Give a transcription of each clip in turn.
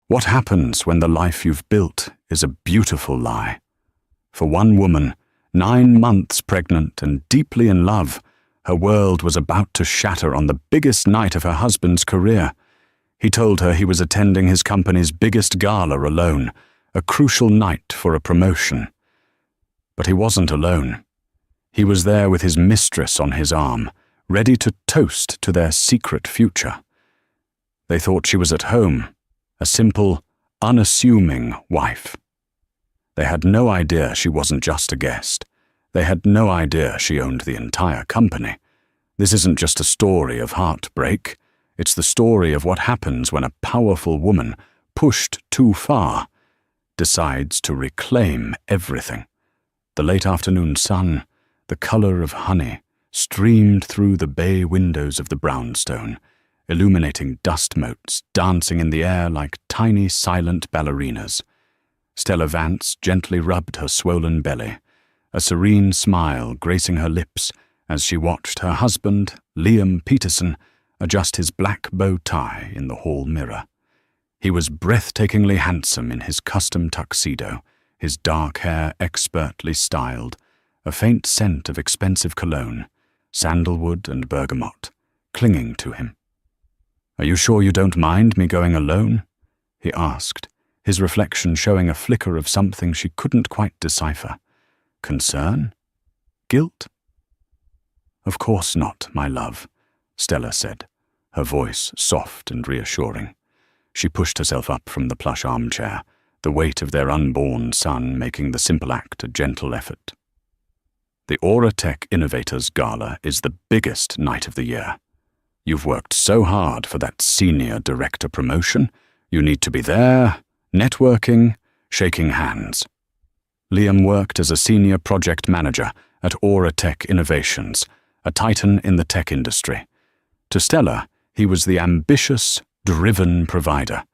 What happens when the life you've built is a beautiful lie? For one woman, 9 months pregnant and deeply in love, her world was about to shatter on the biggest night of her husband's career. He told her he was attending his company's biggest gala alone, a crucial night for a promotion. But he wasn't alone. He was there with his mistress on his arm, ready to toast to their secret future. They thought she was at home, a simple, unassuming wife. They had no idea she wasn't just a guest. They had no idea she owned the entire company. This isn't just a story of heartbreak. It's the story of what happens when a powerful woman, pushed too far, decides to reclaim everything. The late afternoon sun, the color of honey, streamed through the bay windows of the brownstone, illuminating dust motes dancing in the air like tiny silent ballerinas. Stella Vance gently rubbed her swollen belly, a serene smile gracing her lips as she watched her husband, Liam Peterson, adjust his black bow tie in the hall mirror. He was breathtakingly handsome in his custom tuxedo, his dark hair expertly styled, a faint scent of expensive cologne, sandalwood and bergamot, clinging to him. "Are you sure you don't mind me going alone?" he asked, his reflection showing a flicker of something she couldn't quite decipher. Concern? Guilt? "Of course not, my love," Stella said, her voice soft and reassuring. She pushed herself up from the plush armchair, the weight of their unborn son making the simple act a gentle effort. "The Auratech Innovators Gala is the biggest night of the year. You've worked so hard for that senior director promotion. You need to be there, networking, shaking hands." Liam worked as a senior project manager at Auratech Innovations, a titan in the tech industry. To Stella, he was the ambitious, driven provider.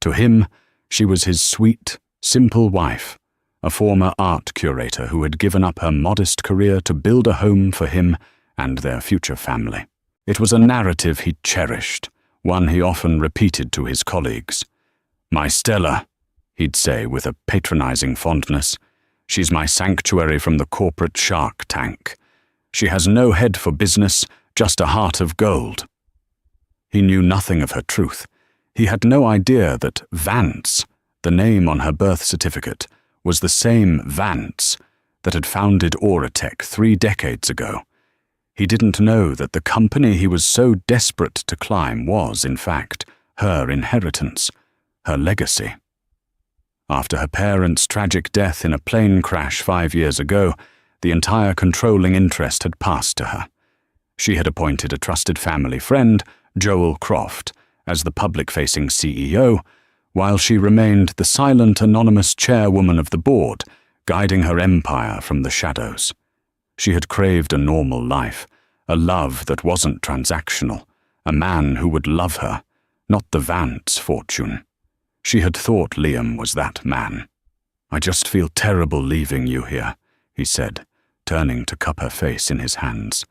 To him, she was his sweet, simple wife, a former art curator who had given up her modest career to build a home for him and their future family. It was a narrative he cherished, one he often repeated to his colleagues. "My Stella," he'd say with a patronizing fondness, "she's my sanctuary from the corporate shark tank. She has no head for business, just a heart of gold." He knew nothing of her truth. He had no idea that Vance, the name on her birth certificate, was the same Vance that had founded Auratech 3 decades ago. He didn't know that the company he was so desperate to climb was, in fact, her inheritance, her legacy. After her parents' tragic death in a plane crash 5 years ago, the entire controlling interest had passed to her. She had appointed a trusted family friend, Joel Croft, as the public-facing CEO, while she remained the silent, anonymous chairwoman of the board, guiding her empire from the shadows. She had craved a normal life, a love that wasn't transactional, a man who would love her, not the Vance fortune. She had thought Liam was that man. "I just feel terrible leaving you here," he said, turning to cup her face in his hands.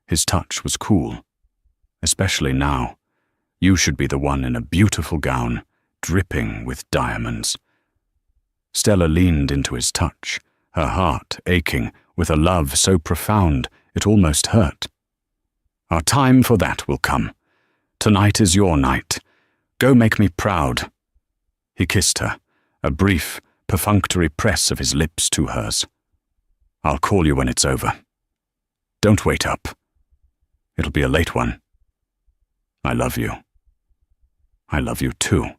His touch was cool. "Especially now. You should be the one in a beautiful gown, dripping with diamonds." Stella leaned into his touch, her heart aching with a love so profound it almost hurt. "Our time for that will come. Tonight is your night. Go make me proud." He kissed her, a brief, perfunctory press of his lips to hers. "I'll call you when it's over. Don't wait up. It'll be a late one. I love you." "I love you too,"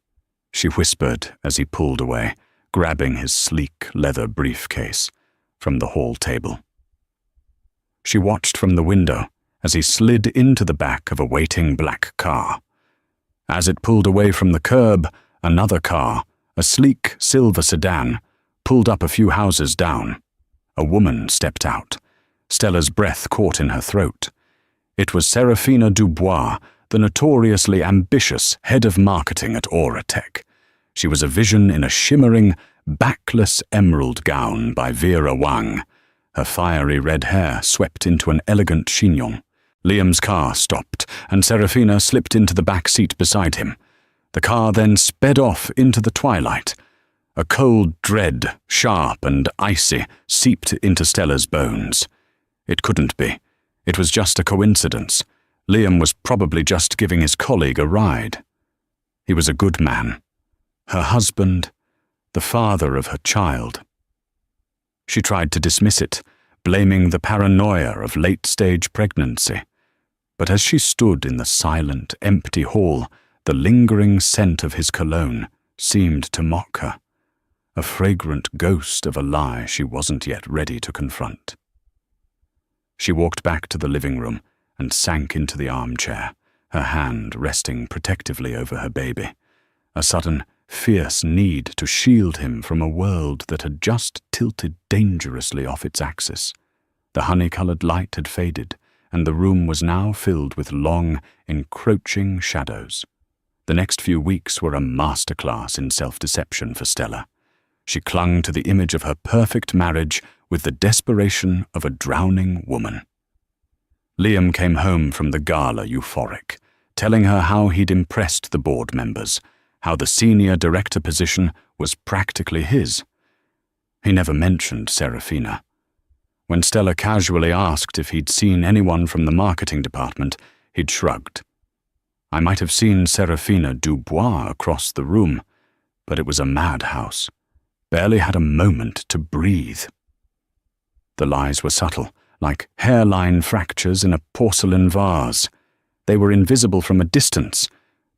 she whispered as he pulled away, grabbing his sleek leather briefcase from the hall table. She watched from the window as he slid into the back of a waiting black car. As it pulled away from the curb, another car, a sleek silver sedan, pulled up a few houses down. A woman stepped out. Stella's breath caught in her throat. It was Serafina Dubois, the notoriously ambitious head of marketing at Auratech. She was a vision in a shimmering, backless emerald gown by Vera Wang. Her fiery red hair swept into an elegant chignon. Liam's car stopped, and Serafina slipped into the back seat beside him. The car then sped off into the twilight. A cold dread, sharp and icy, seeped into Stella's bones. It couldn't be. It was just a coincidence. Liam was probably just giving his colleague a ride. He was a good man. Her husband, the father of her child. She tried to dismiss it, blaming the paranoia of late-stage pregnancy. But as she stood in the silent, empty hall, the lingering scent of his cologne seemed to mock her, a fragrant ghost of a lie she wasn't yet ready to confront. She walked back to the living room and sank into the armchair, her hand resting protectively over her baby, a sudden, fierce need to shield him from a world that had just tilted dangerously off its axis. The honey-colored light had faded, and the room was now filled with long, encroaching shadows. The next few weeks were a masterclass in self-deception for Stella. She clung to the image of her perfect marriage with the desperation of a drowning woman. Liam came home from the Gala euphoric, telling her how he'd impressed the board members, how the senior director position was practically his. He never mentioned Serafina. When Stella casually asked if he'd seen anyone from the marketing department, he'd shrugged. I might have seen Serafina Dubois across the room, but it was a madhouse. Barely had a moment to breathe. The lies were subtle, like hairline fractures in a porcelain vase. They were invisible from a distance,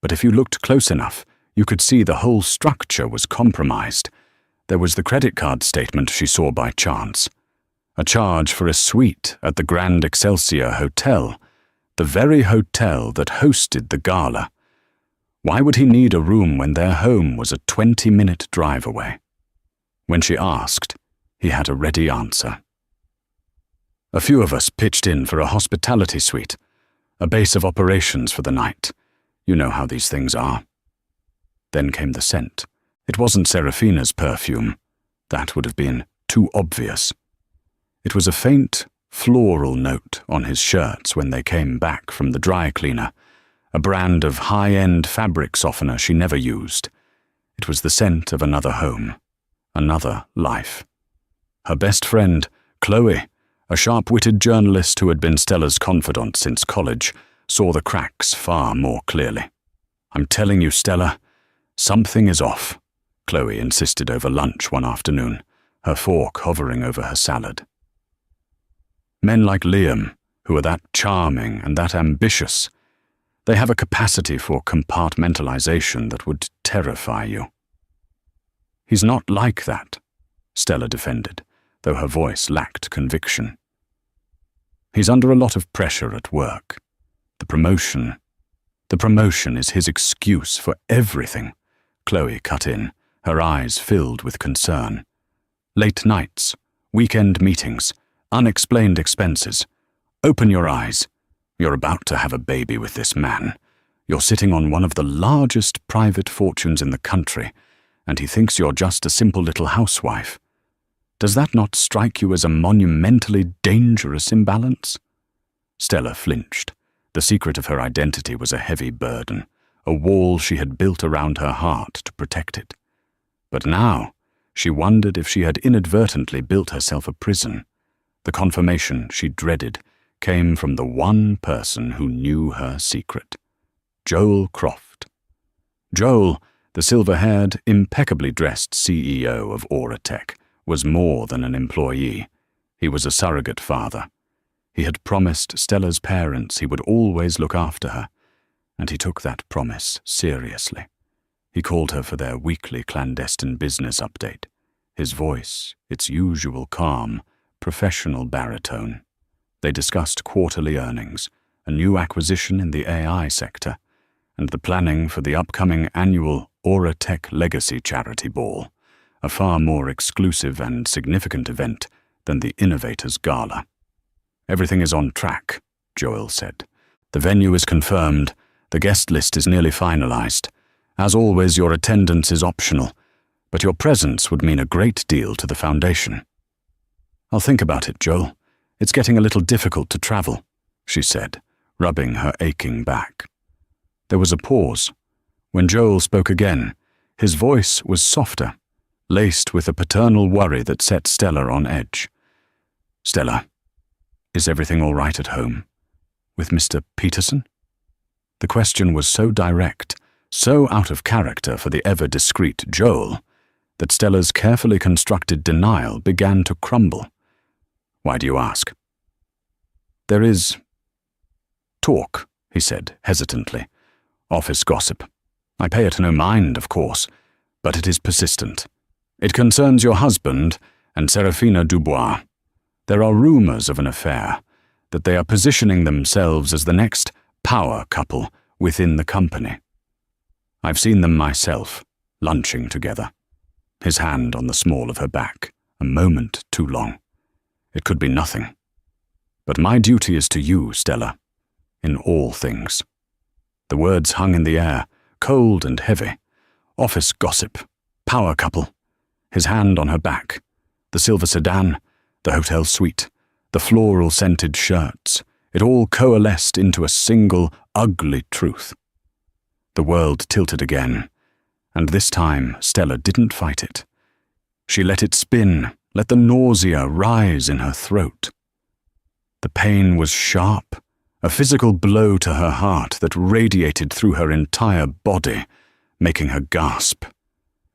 but if you looked close enough, you could see the whole structure was compromised. There was the credit card statement she saw by chance. A charge for a suite at the Grand Excelsior Hotel, the very hotel that hosted the gala. Why would he need a room when their home was a 20-minute drive away? When she asked, he had a ready answer. A few of us pitched in for a hospitality suite, a base of operations for the night. You know how these things are. Then came the scent. It wasn't Serafina's perfume. That would have been too obvious. It was a faint, floral note on his shirts when they came back from the dry cleaner, a brand of high-end fabric softener she never used. It was the scent of another home, another life. Her best friend, Chloe, a sharp-witted journalist who had been Stella's confidant since college, saw the cracks far more clearly. "I'm telling you, Stella, something is off," Chloe insisted over lunch one afternoon, her fork hovering over her salad. Men like Liam, who are that charming and that ambitious, they have a capacity for compartmentalization that would terrify you. "He's not like that," Stella defended, though her voice lacked conviction. "He's under a lot of pressure at work. The promotion is his excuse for everything," Chloe cut in, her eyes filled with concern. "Late nights, weekend meetings, unexplained expenses. Open your eyes. You're about to have a baby with this man. You're sitting on one of the largest private fortunes in the country, and he thinks you're just a simple little housewife. Does that not strike you as a monumentally dangerous imbalance?" Stella flinched. The secret of her identity was a heavy burden, a wall she had built around her heart to protect it. But now, she wondered if she had inadvertently built herself a prison. The confirmation she dreaded came from the one person who knew her secret. Joel Croft. Joel, the silver-haired, impeccably dressed CEO of Aura Tech, was more than an employee. He was a surrogate father. He had promised Stella's parents he would always look after her, and he took that promise seriously. He called her for their weekly clandestine business update. His voice, its usual calm, professional baritone. They discussed quarterly earnings, a new acquisition in the AI sector, and the planning for the upcoming annual Aura Tech Legacy Charity Ball, a far more exclusive and significant event than the Innovators Gala. "Everything is on track," Joel said. "The venue is confirmed, the guest list is nearly finalized. As always, your attendance is optional, but your presence would mean a great deal to the foundation." "I'll think about it, Joel. It's getting a little difficult to travel," she said, rubbing her aching back. There was a pause. When Joel spoke again, his voice was softer, laced with a paternal worry that set Stella on edge. "Stella, is everything all right at home? With Mr. Peterson?" The question was so direct, so out of character for the ever-discreet Joel, that Stella's carefully constructed denial began to crumble. "Why do you ask?" "There is talk," he said hesitantly. "Office gossip. I pay it no mind, of course, but it is persistent. It concerns your husband and Seraphina Dubois. There are rumors of an affair, that they are positioning themselves as the next power couple within the company. I've seen them myself, lunching together." His hand on the small of her back, a moment too long. "It could be nothing. But my duty is to you, Stella, in all things." The words hung in the air, cold and heavy. Office gossip, power couple, his hand on her back, the silver sedan, the hotel suite, the floral-scented shirts. It all coalesced into a single, ugly truth. The world tilted again, and this time Stella didn't fight it. She let it spin, let the nausea rise in her throat. The pain was sharp, a physical blow to her heart that radiated through her entire body, making her gasp.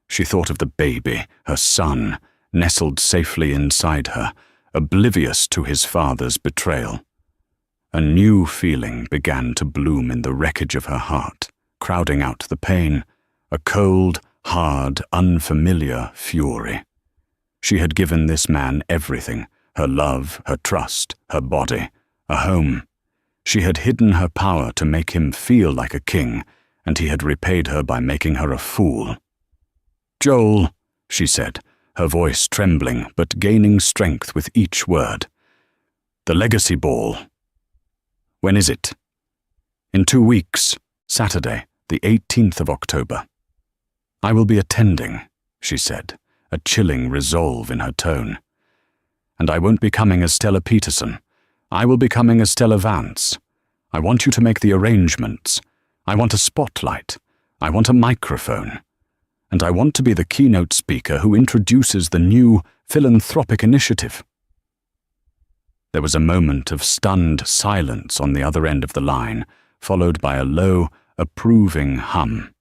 She thought of the baby, her son, nestled safely inside her, oblivious to his father's betrayal. A new feeling began to bloom in the wreckage of her heart, crowding out the pain, a cold, hard, unfamiliar fury. She had given this man everything, her love, her trust, her body, a home. She had hidden her power to make him feel like a king, and he had repaid her by making her a fool. "Joel," she said, her voice trembling but gaining strength with each word. "The legacy ball. When is it?" "In 2 weeks, Saturday, the 18th of October. "I will be attending," she said, a chilling resolve in her tone. "And I won't be coming as Stella Peterson. I will be coming as Stella Vance. I want you to make the arrangements. I want a spotlight. I want a microphone. And I want to be the keynote speaker who introduces the new philanthropic initiative." There was a moment of stunned silence on the other end of the line, followed by a low, approving hum.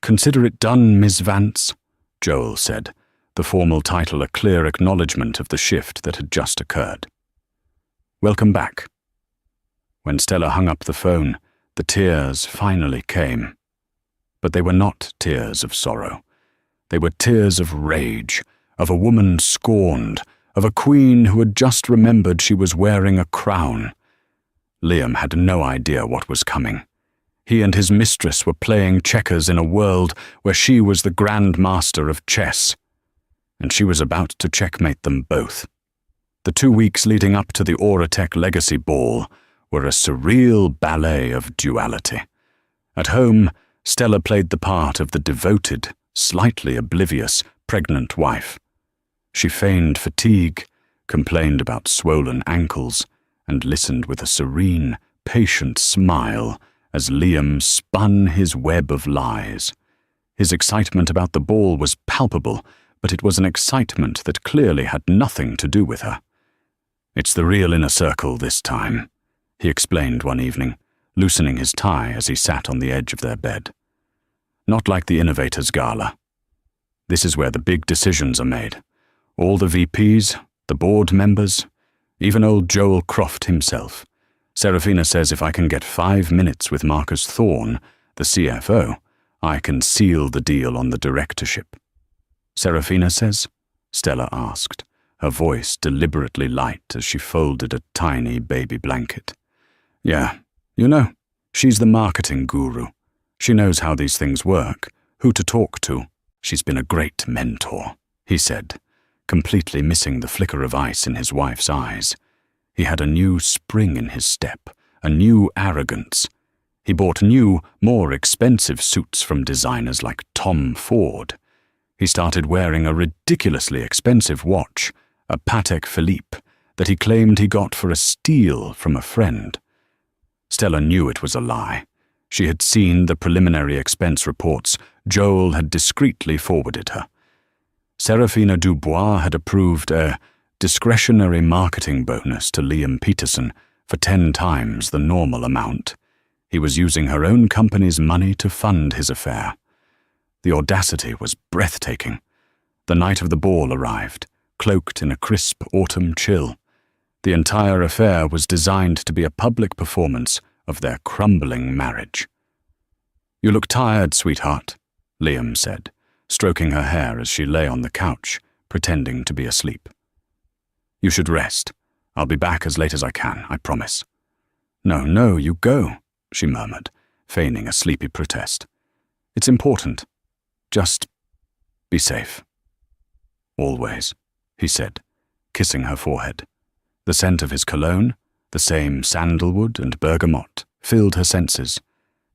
"Consider it done, Miss Vance," Joel said, the formal title a clear acknowledgement of the shift that had just occurred. "Welcome back." When Stella hung up the phone, the tears finally came. But they were not tears of sorrow. They were tears of rage, of a woman scorned, of a queen who had just remembered she was wearing a crown. Liam had no idea what was coming. He and his mistress were playing checkers in a world where she was the grand master of chess, and she was about to checkmate them both. The 2 weeks leading up to the Auratech Legacy Ball were a surreal ballet of duality. At home, Stella played the part of the devoted, slightly oblivious, pregnant wife. She feigned fatigue, complained about swollen ankles, and listened with a serene, patient smile as Liam spun his web of lies. His excitement about the ball was palpable, but it was an excitement that clearly had nothing to do with her. "It's the real inner circle this time," he explained one evening, loosening his tie as he sat on the edge of their bed. "Not like the Innovators' Gala. This is where the big decisions are made. All the VPs, the board members, even old Joel Croft himself. Seraphina says if I can get 5 minutes with Marcus Thorne, the CFO, I can seal the deal on the directorship." "Seraphina says?" Stella asked, her voice deliberately light as she folded a tiny baby blanket. "Yeah, you know, she's the marketing guru. She knows how these things work, who to talk to. She's been a great mentor," he said, completely missing the flicker of ice in his wife's eyes. He had a new spring in his step, a new arrogance. He bought new, more expensive suits from designers like Tom Ford. He started wearing a ridiculously expensive watch, a Patek Philippe, that he claimed he got for a steal from a friend. Stella knew it was a lie. She had seen the preliminary expense reports Joel had discreetly forwarded her. Serafina Dubois had approved a discretionary marketing bonus to Liam Peterson for 10 times the normal amount. He was using her own company's money to fund his affair. The audacity was breathtaking. The night of the ball arrived, cloaked in a crisp autumn chill. The entire affair was designed to be a public performance of their crumbling marriage. "You look tired, sweetheart," Liam said, stroking her hair as she lay on the couch, pretending to be asleep. "You should rest. I'll be back as late as I can, I promise." No, you go," she murmured, feigning a sleepy protest. "It's important. Just be safe." "Always," he said, kissing her forehead. The scent of his cologne, the same sandalwood and bergamot, filled her senses,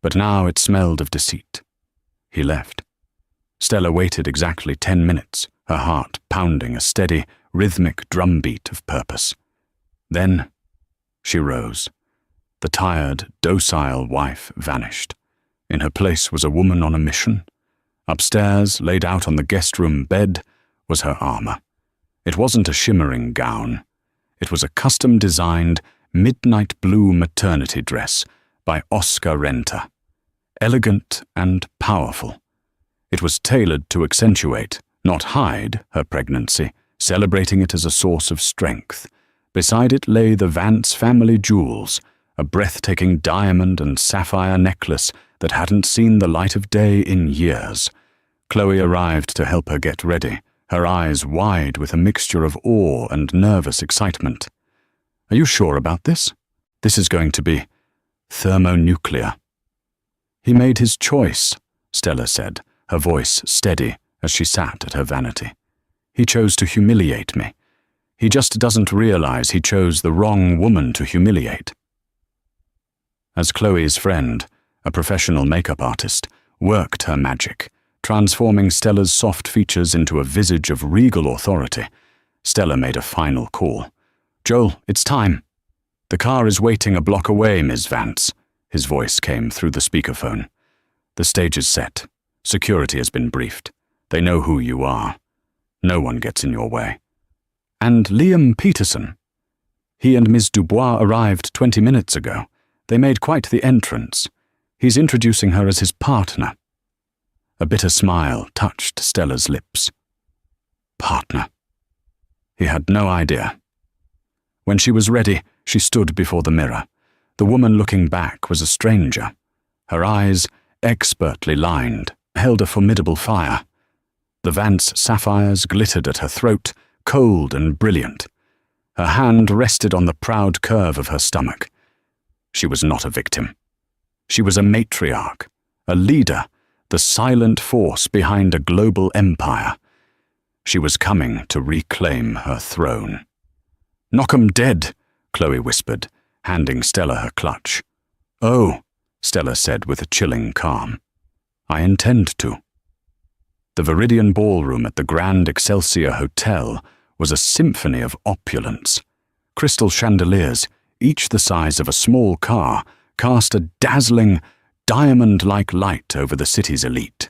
but now it smelled of deceit. He left. Stella waited exactly 10 minutes, her heart pounding a steady, rhythmic drumbeat of purpose. Then she rose. The tired, docile wife vanished. In her place was a woman on a mission. Upstairs, laid out on the guest room bed, was her armor. It wasn't a shimmering gown. It was a custom-designed, midnight blue maternity dress by Oscar Renter. Elegant and powerful. It was tailored to accentuate, not hide, her pregnancy, celebrating it as a source of strength. Beside it lay the Vance family jewels, a breathtaking diamond and sapphire necklace that hadn't seen the light of day in years. Chloe arrived to help her get ready, her eyes wide with a mixture of awe and nervous excitement. "Are you sure about this? This is going to be thermonuclear." "He made his choice," Stella said, her voice steady as she sat at her vanity. "He chose to humiliate me. He just doesn't realize he chose the wrong woman to humiliate." As Chloe's friend, a professional makeup artist, worked her magic, transforming Stella's soft features into a visage of regal authority, Stella made a final call. "Joel, it's time." "The car is waiting a block away, Ms. Vance," his voice came through the speakerphone. "The stage is set. Security has been briefed. They know who you are. No one gets in your way." "And Liam Peterson?" "He and Ms. Dubois arrived 20 minutes ago. They made quite the entrance. He's introducing her as his partner." A bitter smile touched Stella's lips. Partner. He had no idea. When she was ready, she stood before the mirror. The woman looking back was a stranger. Her eyes, expertly lined, held a formidable fire. The Vance sapphires glittered at her throat, cold and brilliant. Her hand rested on the proud curve of her stomach. She was not a victim. She was a matriarch, a leader, the silent force behind a global empire. She was coming to reclaim her throne. "Knock 'em dead," Chloe whispered, handing Stella her clutch. "Oh," Stella said with a chilling calm. "I intend to." The Viridian Ballroom at the Grand Excelsior Hotel was a symphony of opulence. Crystal chandeliers, each the size of a small car, cast a dazzling, diamond-like light over the city's elite.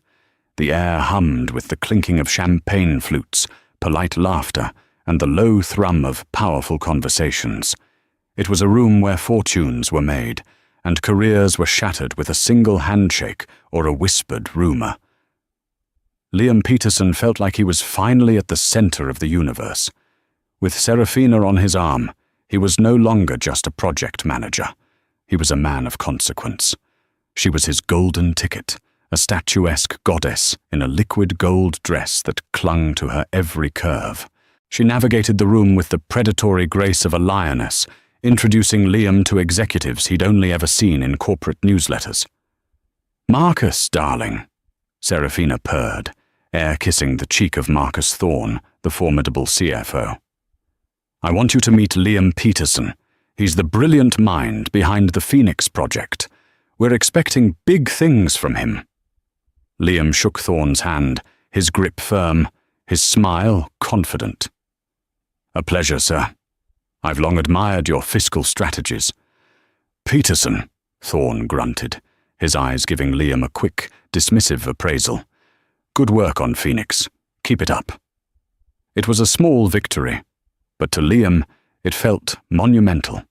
The air hummed with the clinking of champagne flutes, polite laughter, and the low thrum of powerful conversations. It was a room where fortunes were made, and careers were shattered with a single handshake or a whispered rumor. Liam Peterson felt like he was finally at the center of the universe. With Serafina on his arm, he was no longer just a project manager. He was a man of consequence. She was his golden ticket, a statuesque goddess in a liquid gold dress that clung to her every curve. She navigated the room with the predatory grace of a lioness, introducing Liam to executives he'd only ever seen in corporate newsletters. "Marcus, darling," Serafina purred, air-kissing the cheek of Marcus Thorne, the formidable CFO. "I want you to meet Liam Peterson. He's the brilliant mind behind the Phoenix Project. We're expecting big things from him." Liam shook Thorne's hand, his grip firm, his smile confident. "A pleasure, sir. I've long admired your fiscal strategies." "Peterson," Thorne grunted, his eyes giving Liam a quick, dismissive appraisal. "Good work on Phoenix. Keep it up." It was a small victory, but to Liam it felt monumental.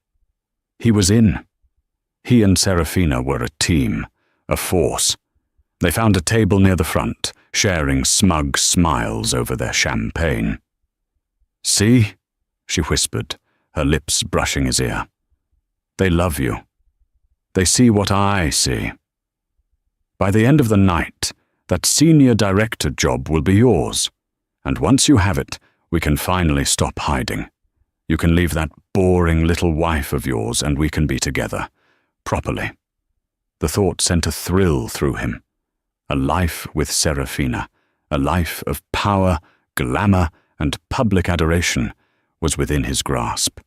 He was in. He and Serafina were a team, a force. They found a table near the front, sharing smug smiles over their champagne. "See?" she whispered, her lips brushing his ear. "They love you. They see what I see. By the end of the night, that senior director job will be yours, and once you have it, we can finally stop hiding. You can leave that boring little wife of yours and we can be together, properly." The thought sent a thrill through him. A life with Serafina, a life of power, glamour, and public adoration was within his grasp.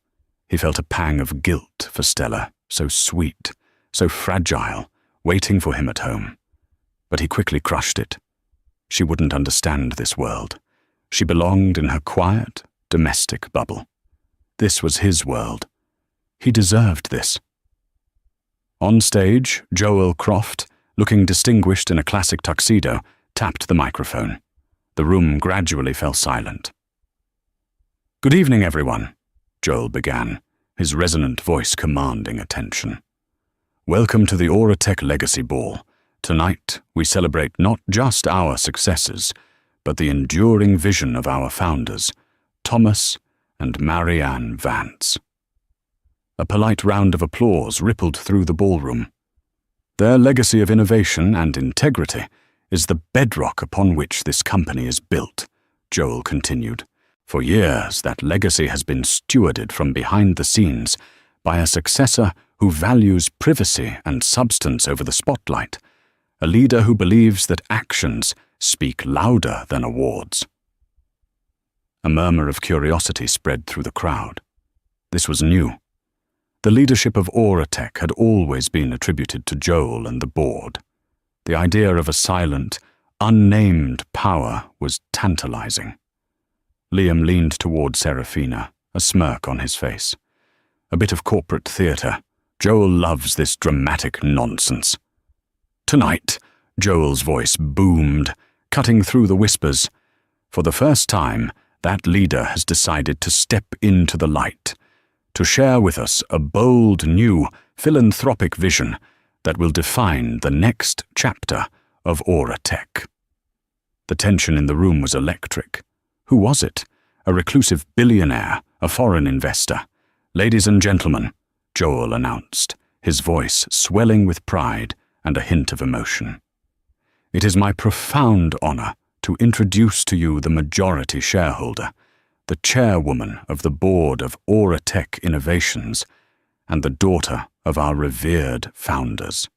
He felt a pang of guilt for Stella, so sweet, so fragile, waiting for him at home. But he quickly crushed it. She wouldn't understand this world. She belonged in her quiet, domestic bubble. This was his world. He deserved this. On stage, Joel Croft, looking distinguished in a classic tuxedo, tapped the microphone. The room gradually fell silent. "Good evening, everyone," Joel began, his resonant voice commanding attention. "Welcome to the Auratech Legacy Ball. Tonight, we celebrate not just our successes, but the enduring vision of our founders, Thomas and Marianne Vance." A polite round of applause rippled through the ballroom. "Their legacy of innovation and integrity is the bedrock upon which this company is built," Joel continued. "For years, that legacy has been stewarded from behind the scenes by a successor who values privacy and substance over the spotlight, a leader who believes that actions speak louder than awards." A murmur of curiosity spread through the crowd. This was new. The leadership of Auratech had always been attributed to Joel and the board. The idea of a silent, unnamed power was tantalizing. Liam leaned toward Serafina, a smirk on his face. A bit of corporate theatre. Joel loves this dramatic nonsense. "Tonight," Joel's voice boomed, cutting through the whispers. "For the first time, that leader has decided to step into the light, to share with us a bold, new, philanthropic vision that will define the next chapter of Auratech." The tension in the room was electric. Who was it? A reclusive billionaire, a foreign investor. "Ladies and gentlemen," Joel announced, his voice swelling with pride and a hint of emotion. "It is my profound honor to introduce to you the majority shareholder, the chairwoman of the board of Auratech Innovations, and the daughter of our revered founders."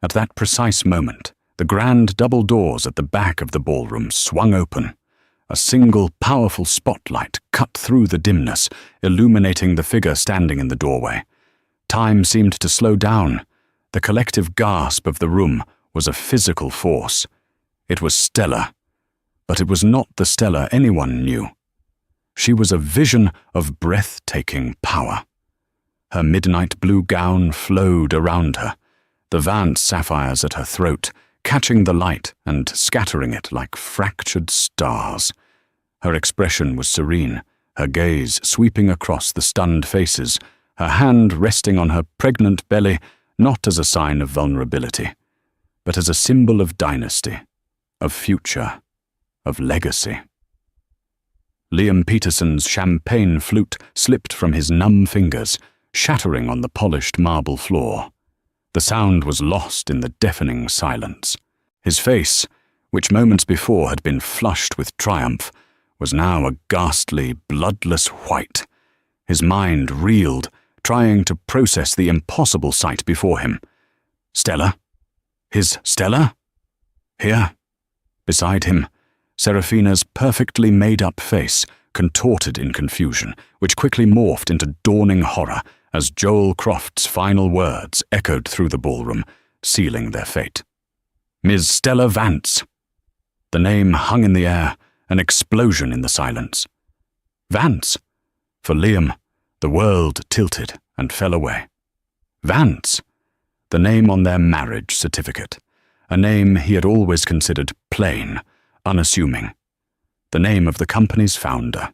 At that precise moment, the grand double doors at the back of the ballroom swung open. A single powerful spotlight cut through the dimness, illuminating the figure standing in the doorway. Time seemed to slow down. The collective gasp of the room was a physical force. It was Stella, but it was not the Stella anyone knew. She was a vision of breathtaking power. Her midnight blue gown flowed around her, the Vance sapphires at her throat, catching the light and scattering it like fractured stars. Her expression was serene, her gaze sweeping across the stunned faces, her hand resting on her pregnant belly, not as a sign of vulnerability, but as a symbol of dynasty, of future, of legacy. Liam Peterson's champagne flute slipped from his numb fingers, shattering on the polished marble floor. The sound was lost in the deafening silence. His face, which moments before had been flushed with triumph, was now a ghastly, bloodless white. His mind reeled, trying to process the impossible sight before him. Stella? His Stella? Here, beside him, Serafina's perfectly made-up face contorted in confusion, which quickly morphed into dawning horror as Joel Croft's final words echoed through the ballroom, sealing their fate. "Ms. Stella Vance." The name hung in the air, an explosion in the silence. Vance. For Liam, the world tilted and fell away. Vance. the name on their marriage certificate, a name he had always considered plain, unassuming. The name of the company's founder.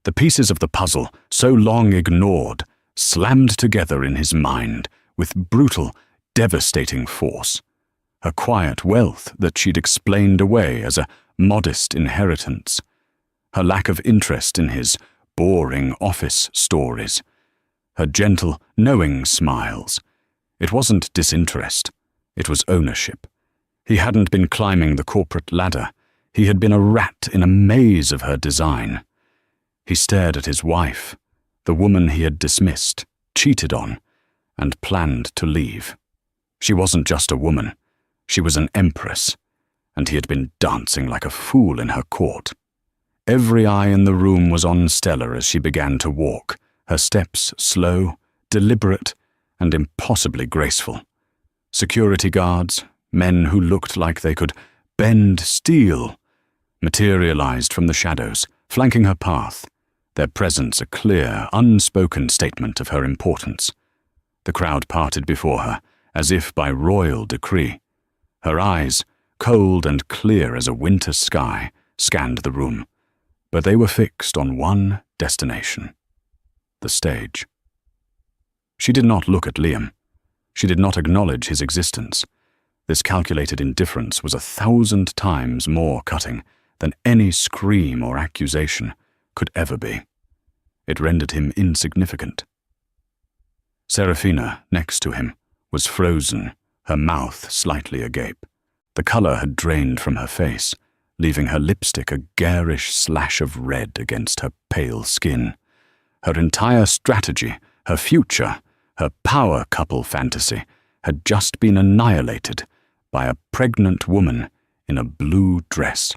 The pieces of the puzzle, so long ignored, slammed together in his mind with brutal, devastating force. Her quiet wealth that she'd explained away as a modest inheritance. Her lack of interest in his boring office stories. Her gentle, knowing smiles. It wasn't disinterest. It was ownership. He hadn't been climbing the corporate ladder. He had been a rat in a maze of her design. He stared at his wife, the woman he had dismissed, cheated on, and planned to leave. She wasn't just a woman. She was an empress, and he had been dancing like a fool in her court. Every eye in the room was on Stella as she began to walk, her steps slow, deliberate, and impossibly graceful. Security guards, men who looked like they could bend steel, materialized from the shadows, flanking her path, their presence a clear, unspoken statement of her importance. The crowd parted before her, as if by royal decree. Her eyes, cold and clear as a winter sky, scanned the room, but they were fixed on one destination: the stage. She did not look at Liam. She did not acknowledge his existence. This calculated indifference was 1,000 times more cutting than any scream or accusation could ever be. It rendered him insignificant. Serafina, next to him, was frozen, her mouth slightly agape. The color had drained from her face, leaving her lipstick a garish slash of red against her pale skin. Her entire strategy, her future, her power couple fantasy had just been annihilated by a pregnant woman in a blue dress.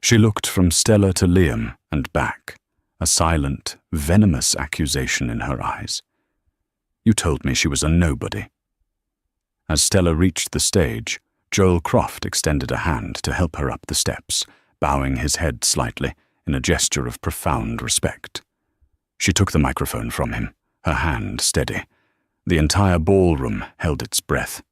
She looked from Stella to Liam and back, a silent, venomous accusation in her eyes. You told me she was a nobody. As Stella reached the stage, Joel Croft extended a hand to help her up the steps, bowing his head slightly in a gesture of profound respect. She took the microphone from him, her hand steady. The entire ballroom held its breath.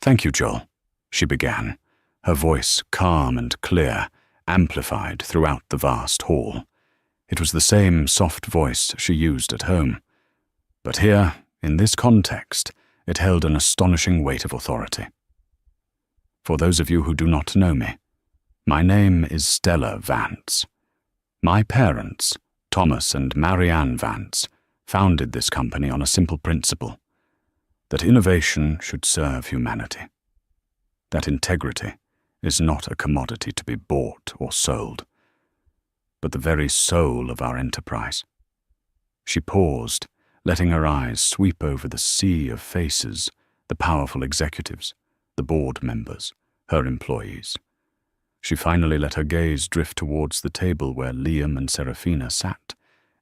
"Thank you, Joel," she began, her voice calm and clear, amplified throughout the vast hall. It was the same soft voice she used at home. But here, in this context, it held an astonishing weight of authority. For those of you who do not know me, my name is Stella Vance. My parents, Thomas and Marianne Vance, founded this company on a simple principle: that innovation should serve humanity. That integrity is not a commodity to be bought or sold, but the very soul of our enterprise. She paused, letting her eyes sweep over the sea of faces, the powerful executives, the board members, her employees. She finally let her gaze drift towards the table where Liam and Serafina sat,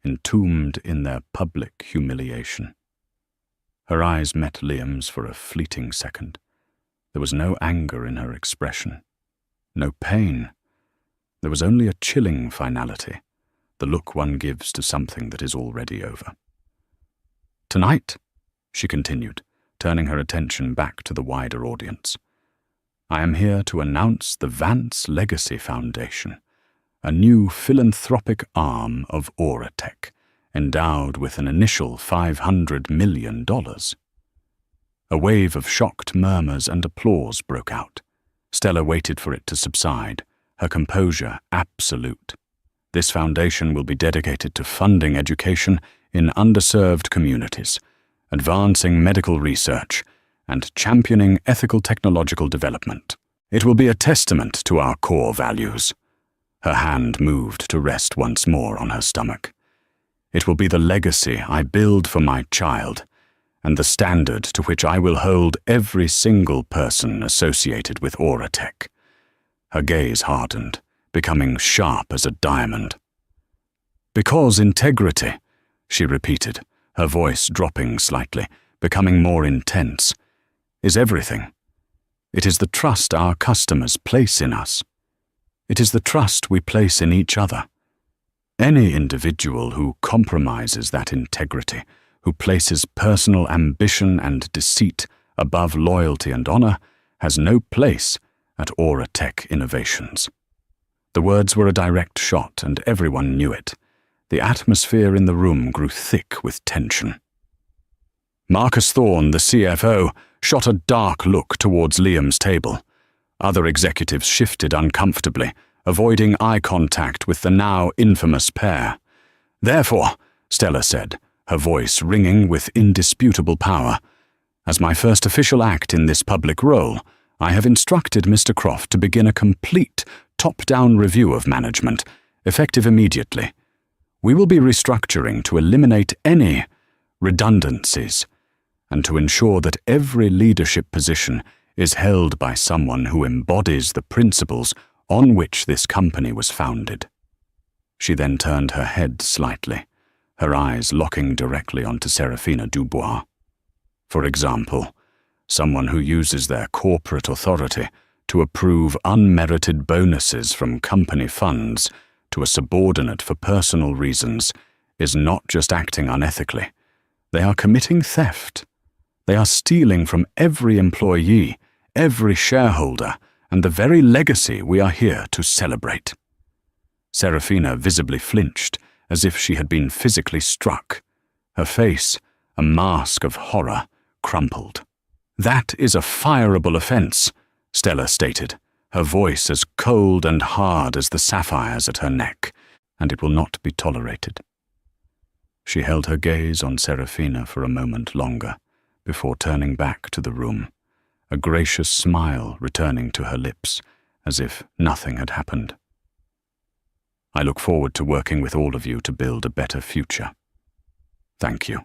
entombed in their public humiliation. Her eyes met Liam's for a fleeting second. There was no anger in her expression, no pain. There was only a chilling finality, the look one gives to something that is already over. "Tonight," she continued, turning her attention back to the wider audience, "I am here to announce the Vance Legacy Foundation, a new philanthropic arm of Auratech, endowed with an initial $500 million. A wave of shocked murmurs and applause broke out. Stella waited for it to subside, her composure absolute. This foundation will be dedicated to funding education in underserved communities, advancing medical research, and championing ethical technological development. It will be a testament to our core values." Her hand moved to rest once more on her stomach. "It will be the legacy I build for my child, and the standard to which I will hold every single person associated with Auratech." Her gaze hardened, becoming sharp as a diamond. "Because integrity," she repeated, her voice dropping slightly, becoming more intense, "is everything. It is the trust our customers place in us. It is the trust we place in each other. Any individual who compromises that integrity, who places personal ambition and deceit above loyalty and honor has no place at Aura Tech Innovations." The words were a direct shot, and everyone knew it. The atmosphere in the room grew thick with tension. Marcus Thorne, the CFO, shot a dark look towards Liam's table. Other executives shifted uncomfortably, avoiding eye contact with the now infamous pair. "Therefore," Stella said, her voice ringing with indisputable power, "as my first official act in this public role, I have instructed Mr. Croft to begin a complete top-down review of management, effective immediately. We will be restructuring to eliminate any redundancies and to ensure that every leadership position is held by someone who embodies the principles on which this company was founded." She then turned her head slightly, her eyes locking directly onto Serafina Dubois. "For example, someone who uses their corporate authority to approve unmerited bonuses from company funds to a subordinate for personal reasons is not just acting unethically. They are committing theft. They are stealing from every employee, every shareholder, and the very legacy we are here to celebrate." Serafina visibly flinched, as if she had been physically struck. Her face, a mask of horror, crumpled. "That is a fireable offense," Stella stated, her voice as cold and hard as the sapphires at her neck, "and it will not be tolerated." She held her gaze on Serafina for a moment longer, before turning back to the room, a gracious smile returning to her lips, as if nothing had happened. "I look forward to working with all of you to build a better future. Thank you."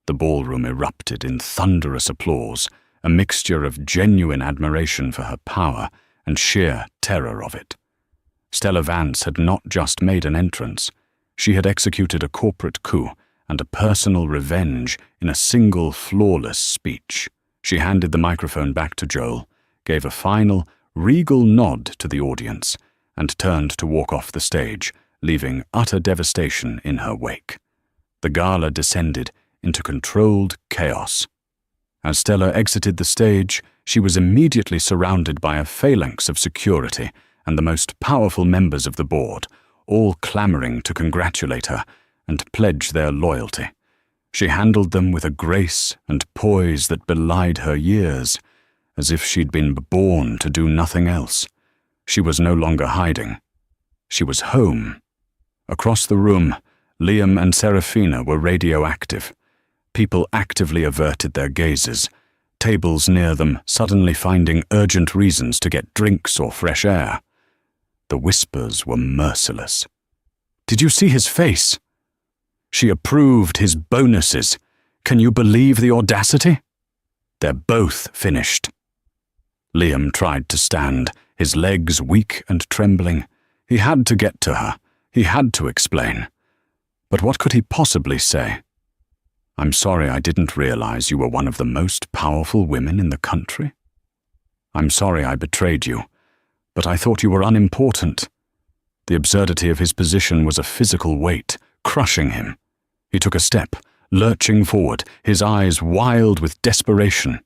The ballroom erupted in thunderous applause, a mixture of genuine admiration for her power and sheer terror of it. Stella Vance had not just made an entrance. She had executed a corporate coup and a personal revenge in a single flawless speech. She handed the microphone back to Joel, gave a final, regal nod to the audience, and turned to walk off the stage, leaving utter devastation in her wake. The gala descended into controlled chaos. As Stella exited the stage, she was immediately surrounded by a phalanx of security and the most powerful members of the board, all clamoring to congratulate her and pledge their loyalty. She handled them with a grace and poise that belied her years, as if she'd been born to do nothing else. She was no longer hiding. She was home. Across the room, Liam and Serafina were radioactive. People actively averted their gazes, tables near them suddenly finding urgent reasons to get drinks or fresh air. The whispers were merciless. "Did you see his face? She approved his bonuses. Can you believe the audacity? They're both finished." Liam tried to stand, his legs weak and trembling. He had to get to her. He had to explain. But what could he possibly say? "I'm sorry I didn't realize you were one of the most powerful women in the country. I'm sorry I betrayed you, but I thought you were unimportant." The absurdity of his position was a physical weight, crushing him. He took a step, lurching forward, his eyes wild with desperation.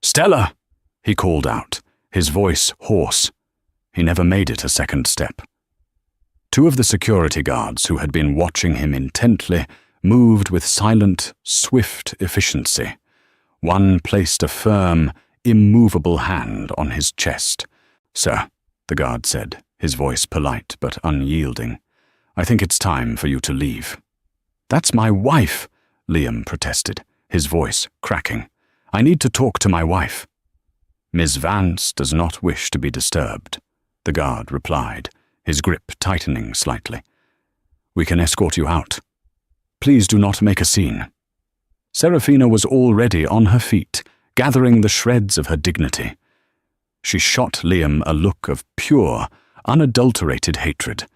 "Stella!" he called out, his voice hoarse. He never made it a second step. Two of the security guards who had been watching him intently moved with silent, swift efficiency. One placed a firm, immovable hand on his chest. "Sir," the guard said, his voice polite but unyielding, "I think it's time for you to leave." "That's my wife," Liam protested, his voice cracking. "I need to talk to my wife." "Ms. Vance does not wish to be disturbed," the guard replied, his grip tightening slightly. "We can escort you out. Please do not make a scene." Serafina was already on her feet, gathering the shreds of her dignity. She shot Liam a look of pure, unadulterated hatred.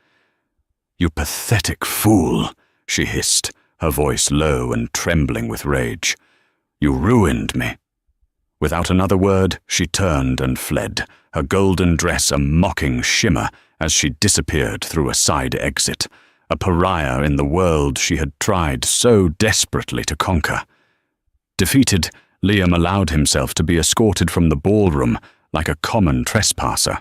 "You pathetic fool," she hissed, her voice low and trembling with rage. "You ruined me." Without another word, she turned and fled, her golden dress a mocking shimmer as she disappeared through a side exit, a pariah in the world she had tried so desperately to conquer. Defeated, Liam allowed himself to be escorted from the ballroom like a common trespasser.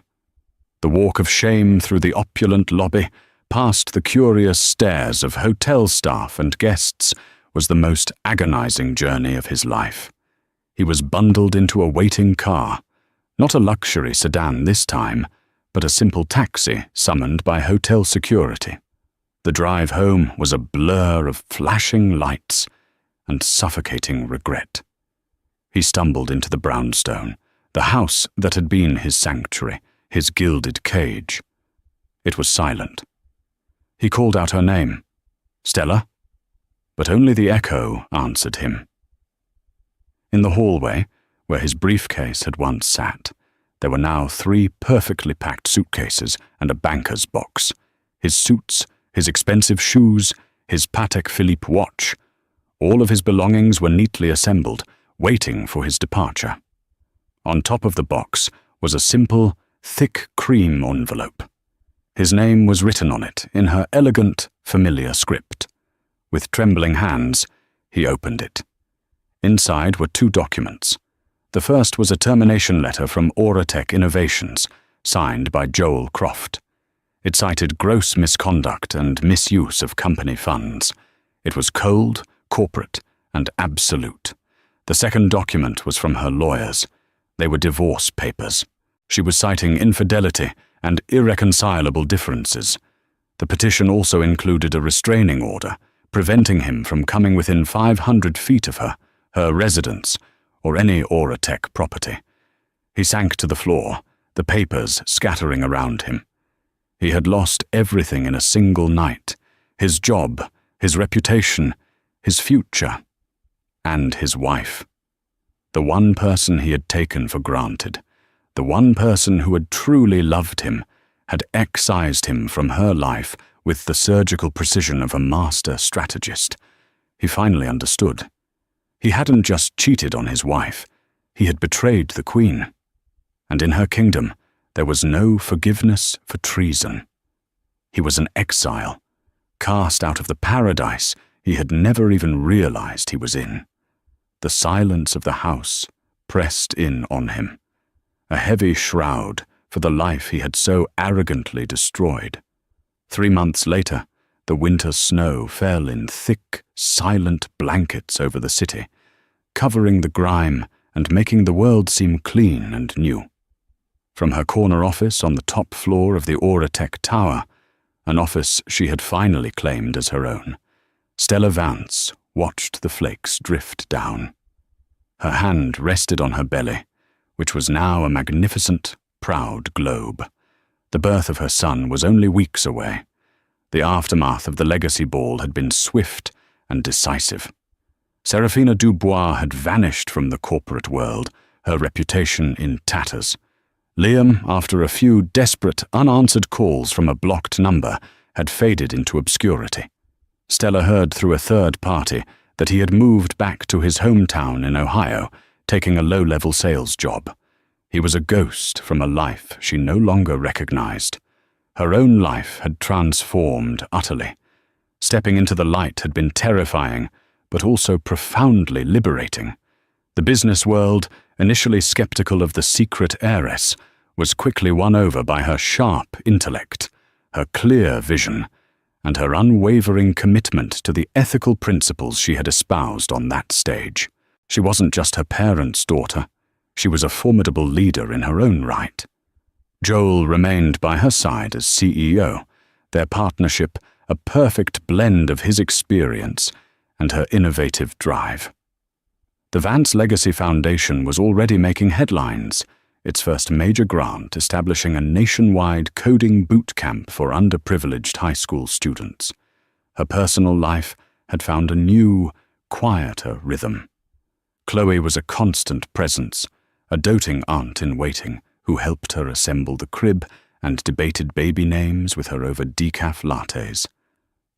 The walk of shame through the opulent lobby, past the curious stares of hotel staff and guests, was the most agonizing journey of his life. He was bundled into a waiting car, not a luxury sedan this time, but a simple taxi summoned by hotel security. The drive home was a blur of flashing lights and suffocating regret. He stumbled into the brownstone, the house that had been his sanctuary, his gilded cage. It was silent. He called out her name, "Stella?" But only the echo answered him. In the hallway, where his briefcase had once sat, there were now 3 perfectly packed suitcases and a banker's box. His suits, his expensive shoes, his Patek Philippe watch. All of his belongings were neatly assembled, waiting for his departure. On top of the box was a simple, thick cream envelope. His name was written on it in her elegant, familiar script. With trembling hands, he opened it. Inside were 2 documents. The first was a termination letter from Auratech Innovations, signed by Joel Croft. It cited gross misconduct and misuse of company funds. It was cold, corporate, and absolute. The second document was from her lawyers. They were divorce papers. She was citing infidelity and irreconcilable differences. The petition also included a restraining order, preventing him from coming within 500 feet of her residence, or any Auratech property. He sank to the floor, the papers scattering around him. He had lost everything in a single night: his job, his reputation, his future, and his wife. The one person he had taken for granted, the one person who had truly loved him, had excised him from her life with the surgical precision of a master strategist. He finally understood. He hadn't just cheated on his wife, he had betrayed the Queen. And in her kingdom, there was no forgiveness for treason. He was an exile, cast out of the paradise he had never even realized he was in. The silence of the house pressed in on him, a heavy shroud for the life he had so arrogantly destroyed. 3 months later, the winter snow fell in thick, silent blankets over the city, covering the grime and making the world seem clean and new. From her corner office on the top floor of the Auratech Tower, an office she had finally claimed as her own, Stella Vance watched the flakes drift down. Her hand rested on her belly, which was now a magnificent, proud globe. The birth of her son was only weeks away. The aftermath of the legacy ball had been swift and decisive. Serafina Dubois had vanished from the corporate world, her reputation in tatters. Liam, after a few desperate, unanswered calls from a blocked number, had faded into obscurity. Stella heard through a third party that he had moved back to his hometown in Ohio, taking a low-level sales job. He was a ghost from a life she no longer recognized. Her own life had transformed utterly. Stepping into the light had been terrifying, but also profoundly liberating. The business world, initially skeptical of the secret heiress, was quickly won over by her sharp intellect, her clear vision, and her unwavering commitment to the ethical principles she had espoused on that stage. She wasn't just her parents' daughter. She was a formidable leader in her own right. Joel remained by her side as CEO, their partnership a perfect blend of his experience and her innovative drive. The Vance Legacy Foundation was already making headlines, its first major grant establishing a nationwide coding boot camp for underprivileged high school students. Her personal life had found a new, quieter rhythm. Chloe was a constant presence, a doting aunt-in-waiting who helped her assemble the crib and debated baby names with her over decaf lattes.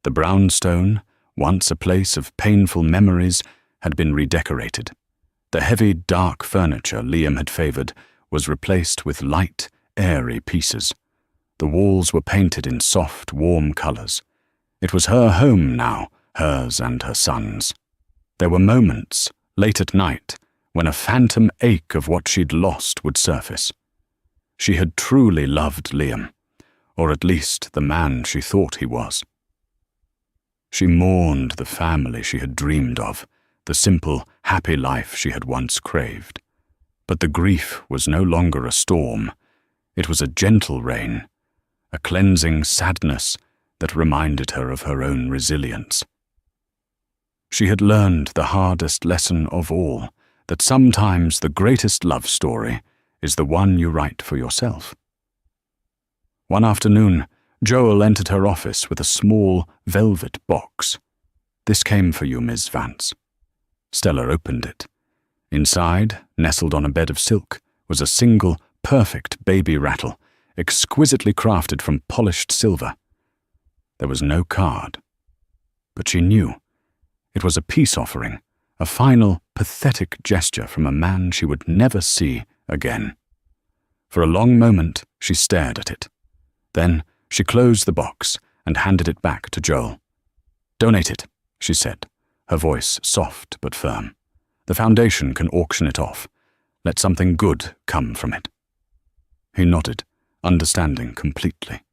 The brownstone, once a place of painful memories, had been redecorated. The heavy, dark furniture Liam had favored was replaced with light, airy pieces. The walls were painted in soft, warm colors. It was her home now, hers and her son's. There were moments, late at night, when a phantom ache of what she'd lost would surface. She had truly loved Liam, or at least the man she thought he was. She mourned the family she had dreamed of, the simple, happy life she had once craved. But the grief was no longer a storm. It was a gentle rain, a cleansing sadness that reminded her of her own resilience. She had learned the hardest lesson of all, that sometimes the greatest love story is the one you write for yourself. One afternoon, Joel entered her office with a small velvet box. "This came for you, Miss Vance." Stella opened it. Inside, nestled on a bed of silk, was a single, perfect baby rattle, exquisitely crafted from polished silver. There was no card. But she knew. It was a peace offering, a final, pathetic gesture from a man she would never see again. For a long moment, she stared at it. Then she closed the box and handed it back to Joel. "Donate it," she said, her voice soft but firm. "The foundation can auction it off. Let something good come from it." He nodded, understanding completely.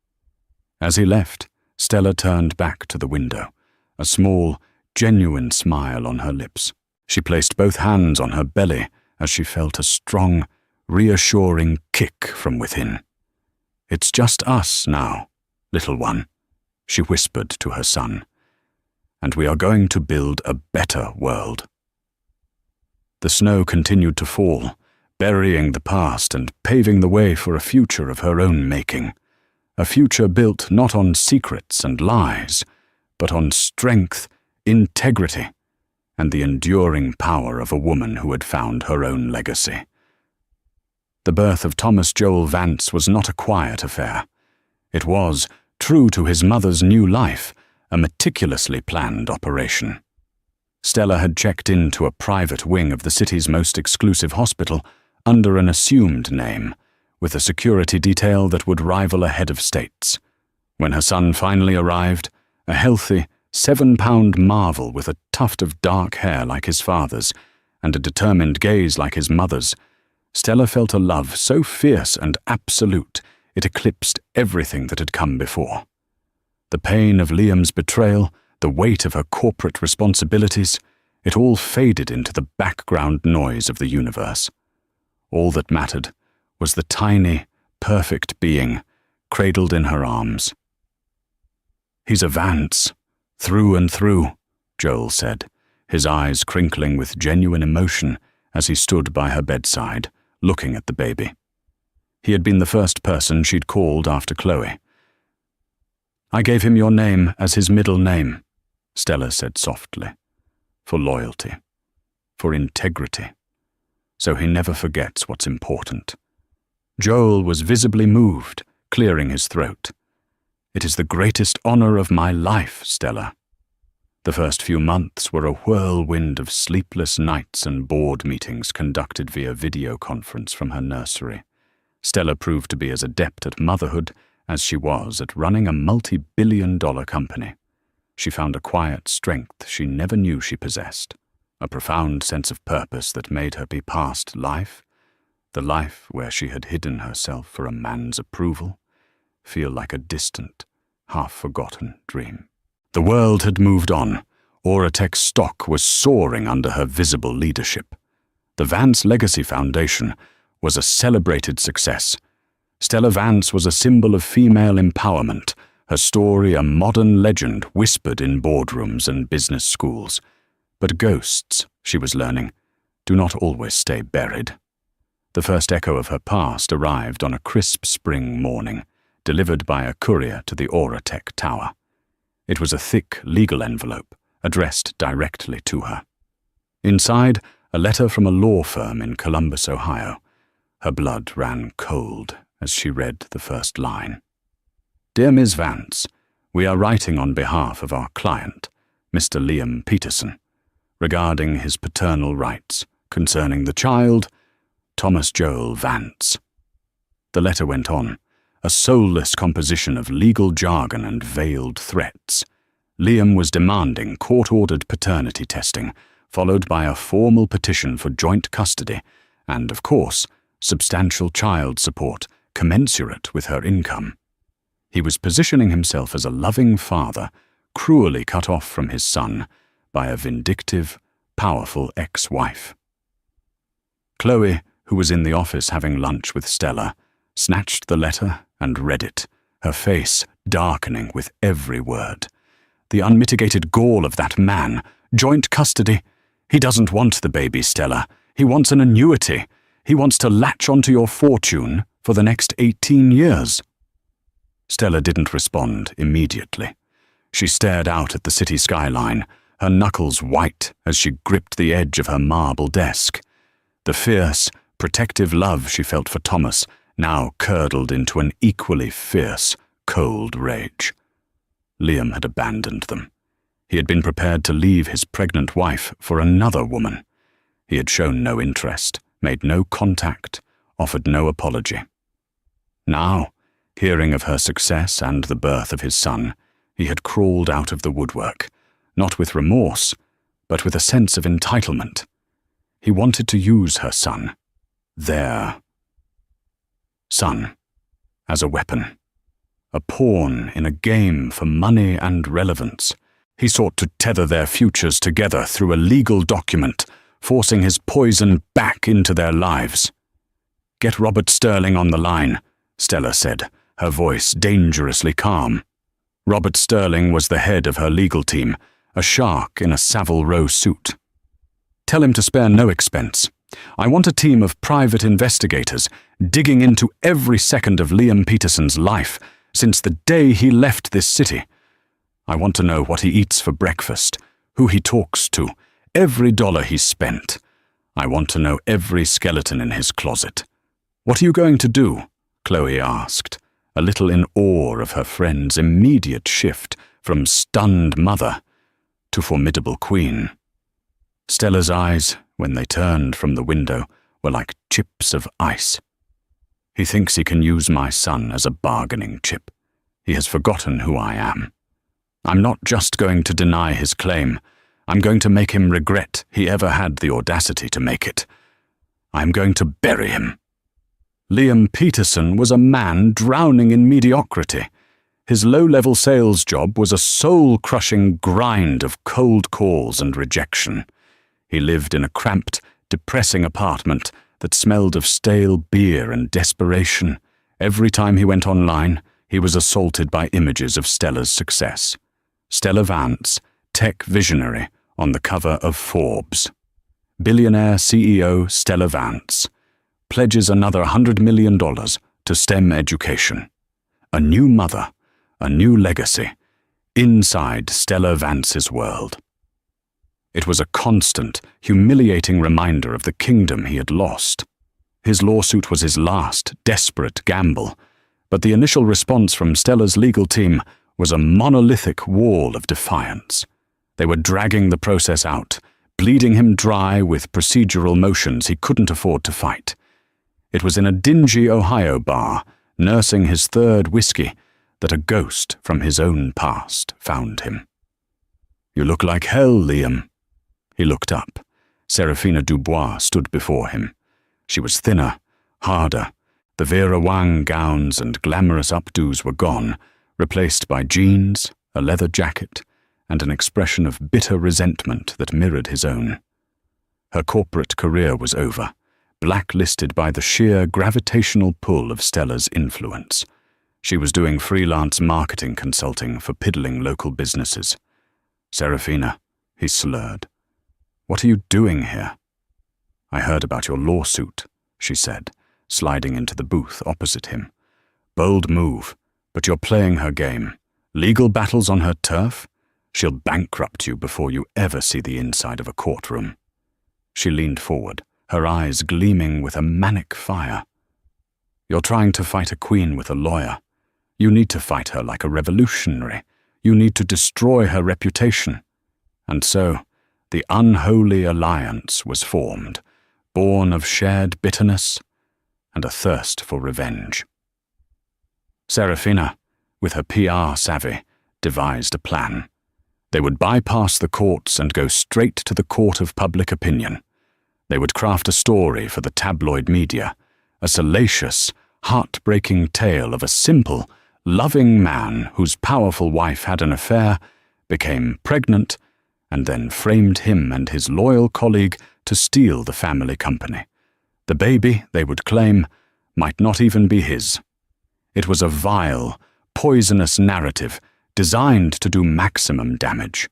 As he left, Stella turned back to the window, a small, genuine smile on her lips. She placed both hands on her belly as she felt a strong, reassuring kick from within. "It's just us now, little one," she whispered to her son, "and we are going to build a better world." The snow continued to fall, burying the past and paving the way for a future of her own making, a future built not on secrets and lies, but on strength, integrity, and the enduring power of a woman who had found her own legacy. The birth of Thomas Joel Vance was not a quiet affair. It was, true to his mother's new life, a meticulously planned operation. Stella had checked into a private wing of the city's most exclusive hospital under an assumed name, with a security detail that would rival a head of state's. When her son finally arrived, a healthy, 7-pound marvel with a tuft of dark hair like his father's and a determined gaze like his mother's, Stella felt a love so fierce and absolute it eclipsed everything that had come before. The pain of Liam's betrayal, the weight of her corporate responsibilities, it all faded into the background noise of the universe. All that mattered was the tiny, perfect being cradled in her arms. "He's a Vance, through and through," Joel said, his eyes crinkling with genuine emotion as he stood by her bedside, looking at the baby. He had been the first person she'd called after Chloe. "I gave him your name as his middle name," Stella said softly, "for loyalty, for integrity, so he never forgets what's important." Joel was visibly moved, clearing his throat. "It is the greatest honor of my life, Stella." The first few months were a whirlwind of sleepless nights and board meetings conducted via video conference from her nursery. Stella proved to be as adept at motherhood as she was at running a multi-billion-dollar company. She found a quiet strength she never knew she possessed, a profound sense of purpose that made her be past life, the life where she had hidden herself for a man's approval, feel like a distant, half-forgotten dream. The world had moved on. Oratech's stock was soaring under her visible leadership. The Vance Legacy Foundation was a celebrated success. Stella Vance was a symbol of female empowerment, her story a modern legend whispered in boardrooms and business schools. But ghosts, she was learning, do not always stay buried. The first echo of her past arrived on a crisp spring morning, delivered by a courier to the Oratech Tower. It was a thick legal envelope, addressed directly to her. Inside, a letter from a law firm in Columbus, Ohio. Her blood ran cold as she read the first line. "Dear Ms. Vance, we are writing on behalf of our client, Mr. Liam Peterson, regarding his paternal rights concerning the child, Thomas Joel Vance." The letter went on, a soulless composition of legal jargon and veiled threats. Liam was demanding court-ordered paternity testing, followed by a formal petition for joint custody and, of course, substantial child support commensurate with her income. He was positioning himself as a loving father, cruelly cut off from his son by a vindictive, powerful ex-wife. Chloe, who was in the office having lunch with Stella, snatched the letter and read it, her face darkening with every word. The unmitigated gall of that man. Joint custody. He doesn't want the baby, Stella. He wants an annuity. He wants to latch onto your fortune for the next 18 years. Stella didn't respond immediately. She stared out at the city skyline, her knuckles white as she gripped the edge of her marble desk. The fierce, protective love she felt for Thomas now curdled into an equally fierce, cold rage. Liam had abandoned them. He had been prepared to leave his pregnant wife for another woman. He had shown no interest, made no contact, offered no apology. Now, hearing of her success and the birth of his son, he had crawled out of the woodwork, not with remorse, but with a sense of entitlement. He wanted to use her son, their son, as a weapon, a pawn in a game for money and relevance. He sought to tether their futures together through a legal document, forcing his poison back into their lives. "Get Robert Sterling on the line," Stella said, her voice dangerously calm. Robert Sterling was the head of her legal team, a shark in a Savile Row suit. "Tell him to spare no expense. I want a team of private investigators digging into every second of Liam Peterson's life since the day he left this city. I want to know what he eats for breakfast, who he talks to, every dollar he's spent. I want to know every skeleton in his closet." "What are you going to do?" Chloe asked, a little in awe of her friend's immediate shift from stunned mother to formidable queen. Stella's eyes, when they turned from the window, were like chips of ice. "He thinks he can use my son as a bargaining chip. He has forgotten who I am. I'm not just going to deny his claim. I'm going to make him regret he ever had the audacity to make it. I'm going to bury him." Liam Peterson was a man drowning in mediocrity. His low-level sales job was a soul-crushing grind of cold calls and rejection. He lived in a cramped, depressing apartment that smelled of stale beer and desperation. Every time he went online, he was assaulted by images of Stella's success. Stella Vance, tech visionary, on the cover of Forbes. Billionaire CEO Stella Vance pledges another $100 million to STEM education. A new mother, a new legacy, inside Stella Vance's world. It was a constant, humiliating reminder of the kingdom he had lost. His lawsuit was his last, desperate gamble, but the initial response from Stella's legal team was a monolithic wall of defiance. They were dragging the process out, bleeding him dry with procedural motions he couldn't afford to fight. It was in a dingy Ohio bar, nursing his third whiskey, that a ghost from his own past found him. "You look like hell, Liam." He looked up. Serafina Dubois stood before him. She was thinner, harder. The Vera Wang gowns and glamorous updos were gone, replaced by jeans, a leather jacket, and an expression of bitter resentment that mirrored his own. Her corporate career was over, blacklisted by the sheer gravitational pull of Stella's influence. She was doing freelance marketing consulting for piddling local businesses. "Serafina," he slurred, "what are you doing here?" "I heard about your lawsuit," she said, sliding into the booth opposite him. "Bold move, but you're playing her game. Legal battles on her turf? She'll bankrupt you before you ever see the inside of a courtroom." She leaned forward, her eyes gleaming with a manic fire. "You're trying to fight a queen with a lawyer. You need to fight her like a revolutionary. You need to destroy her reputation." And so, the unholy alliance was formed, born of shared bitterness and a thirst for revenge. Serafina, with her PR savvy, devised a plan. They would bypass the courts and go straight to the court of public opinion. They would craft a story for the tabloid media, a salacious, heartbreaking tale of a simple, loving man whose powerful wife had an affair, became pregnant, and then framed him and his loyal colleague to steal the family company. The baby, they would claim, might not even be his. It was a vile, poisonous narrative designed to do maximum damage.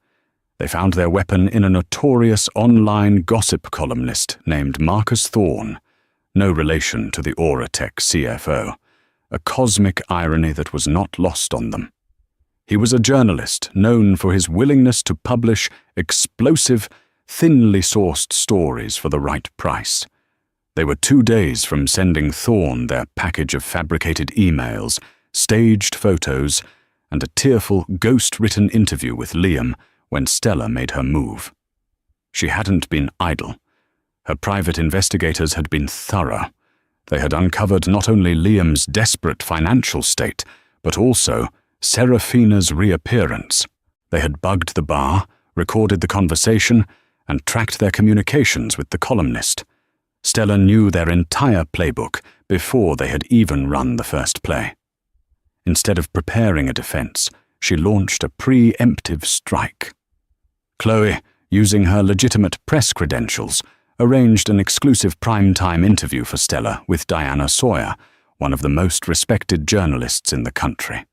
They found their weapon in a notorious online gossip columnist named Marcus Thorne, no relation to the Auratech CFO, a cosmic irony that was not lost on them. He was a journalist known for his willingness to publish explosive, thinly sourced stories for the right price. They were 2 days from sending Thorne their package of fabricated emails, staged photos, and a tearful, ghost-written interview with Liam when Stella made her move. She hadn't been idle. Her private investigators had been thorough. They had uncovered not only Liam's desperate financial state, but also Serafina's reappearance. They had bugged the bar, recorded the conversation, and tracked their communications with the columnist. Stella knew their entire playbook before they had even run the first play. Instead of preparing a defense, she launched a preemptive strike. Chloe, using her legitimate press credentials, arranged an exclusive primetime interview for Stella with Diana Sawyer, one of the most respected journalists in the country.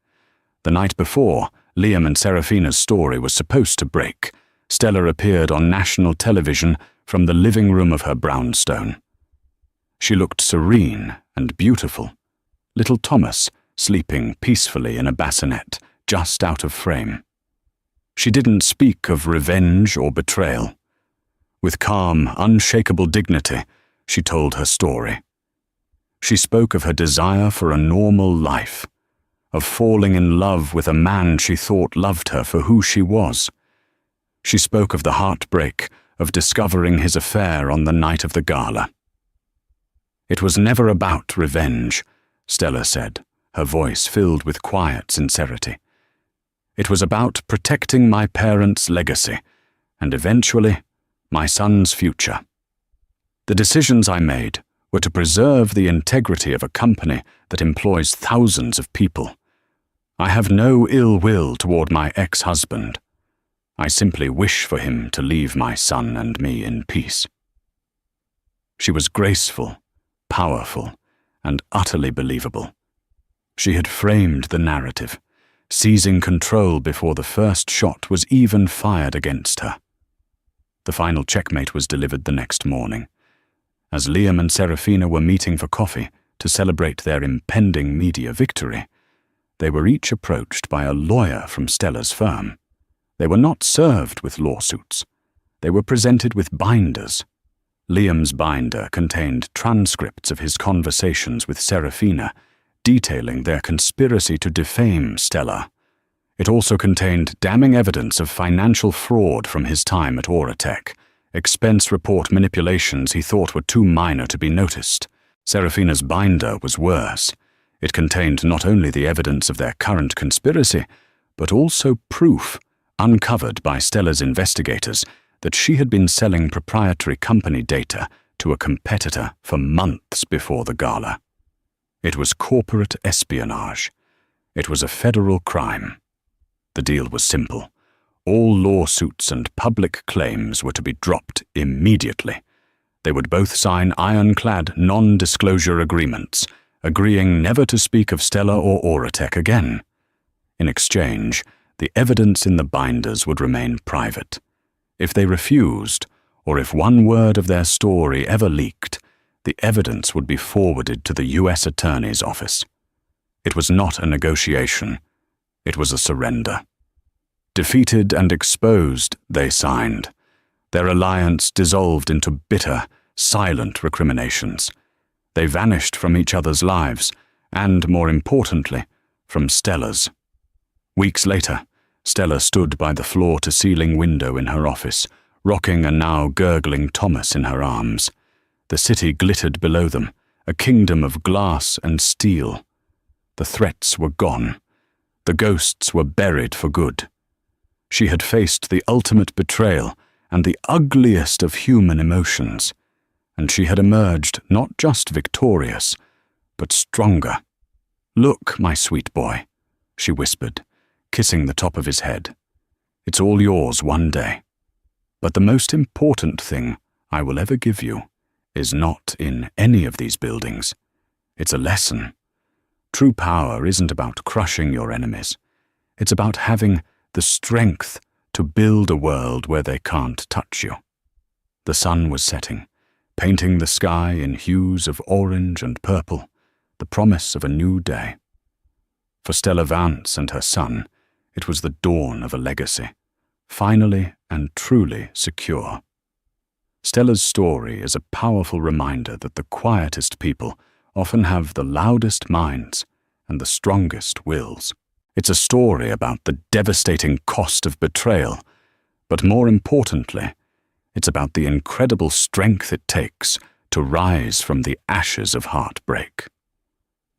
The night before, Liam and Serafina's story was supposed to break. Stella appeared on national television from the living room of her brownstone. She looked serene and beautiful. Little Thomas, sleeping peacefully in a bassinet, just out of frame. She didn't speak of revenge or betrayal. With calm, unshakable dignity, she told her story. She spoke of her desire for a normal life, of falling in love with a man she thought loved her for who she was. She spoke of the heartbreak of discovering his affair on the night of the gala. "It was never about revenge," Stella said, her voice filled with quiet sincerity. "It was about protecting my parents' legacy, and eventually, my son's future. The decisions I made were to preserve the integrity of a company that employs thousands of people. I have no ill will toward my ex-husband. I simply wish for him to leave my son and me in peace." She was graceful, powerful, and utterly believable. She had framed the narrative, seizing control before the first shot was even fired against her. The final checkmate was delivered the next morning. As Liam and Serafina were meeting for coffee to celebrate their impending media victory, they were each approached by a lawyer from Stella's firm. They were not served with lawsuits. They were presented with binders. Liam's binder contained transcripts of his conversations with Serafina, detailing their conspiracy to defame Stella. It also contained damning evidence of financial fraud from his time at Auratech, expense report manipulations he thought were too minor to be noticed. Serafina's binder was worse. It contained not only the evidence of their current conspiracy, but also proof, uncovered by Stella's investigators, that she had been selling proprietary company data to a competitor for months before the gala. It was corporate espionage. It was a federal crime. The deal was simple. All lawsuits and public claims were to be dropped immediately. They would both sign ironclad non-disclosure agreements, agreeing never to speak of Stella or Auratech again. In exchange, the evidence in the binders would remain private. If they refused, or if one word of their story ever leaked, the evidence would be forwarded to the U.S. Attorney's office. It was not a negotiation. It was a surrender. Defeated and exposed, they signed. Their alliance dissolved into bitter, silent recriminations. They vanished from each other's lives, and, more importantly, from Stella's. Weeks later, Stella stood by the floor-to-ceiling window in her office, rocking a now gurgling Thomas in her arms. The city glittered below them, a kingdom of glass and steel. The threats were gone. The ghosts were buried for good. She had faced the ultimate betrayal and the ugliest of human emotions, and she had emerged not just victorious, but stronger. "Look, my sweet boy," she whispered, kissing the top of his head. "It's all yours one day. But the most important thing I will ever give you is not in any of these buildings. It's a lesson. True power isn't about crushing your enemies. It's about having the strength to build a world where they can't touch you." The sun was setting, painting the sky in hues of orange and purple, the promise of a new day. For Stella Vance and her son, it was the dawn of a legacy, finally and truly secure. Stella's story is a powerful reminder that the quietest people often have the loudest minds and the strongest wills. It's a story about the devastating cost of betrayal, but more importantly, it's about the incredible strength it takes to rise from the ashes of heartbreak.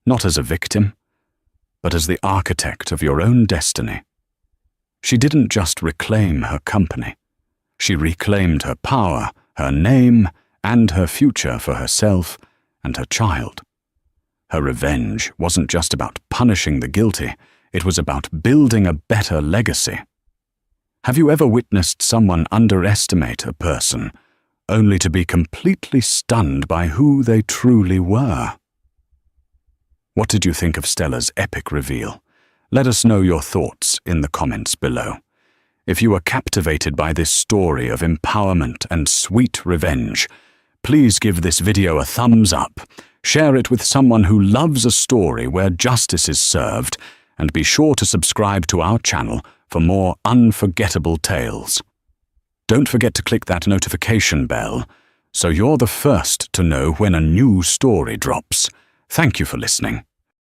Not as a victim, but as the architect of your own destiny. She didn't just reclaim her company. She reclaimed her power, her name, and her future for herself and her child. Her revenge wasn't just about punishing the guilty, it was about building a better legacy. Have you ever witnessed someone underestimate a person, only to be completely stunned by who they truly were? What did you think of Stella's epic reveal? Let us know your thoughts in the comments below. If you were captivated by this story of empowerment and sweet revenge, please give this video a thumbs up, share it with someone who loves a story where justice is served, and be sure to subscribe to our channel for more unforgettable tales. Don't forget to click that notification bell so you're the first to know when a new story drops. Thank you for listening.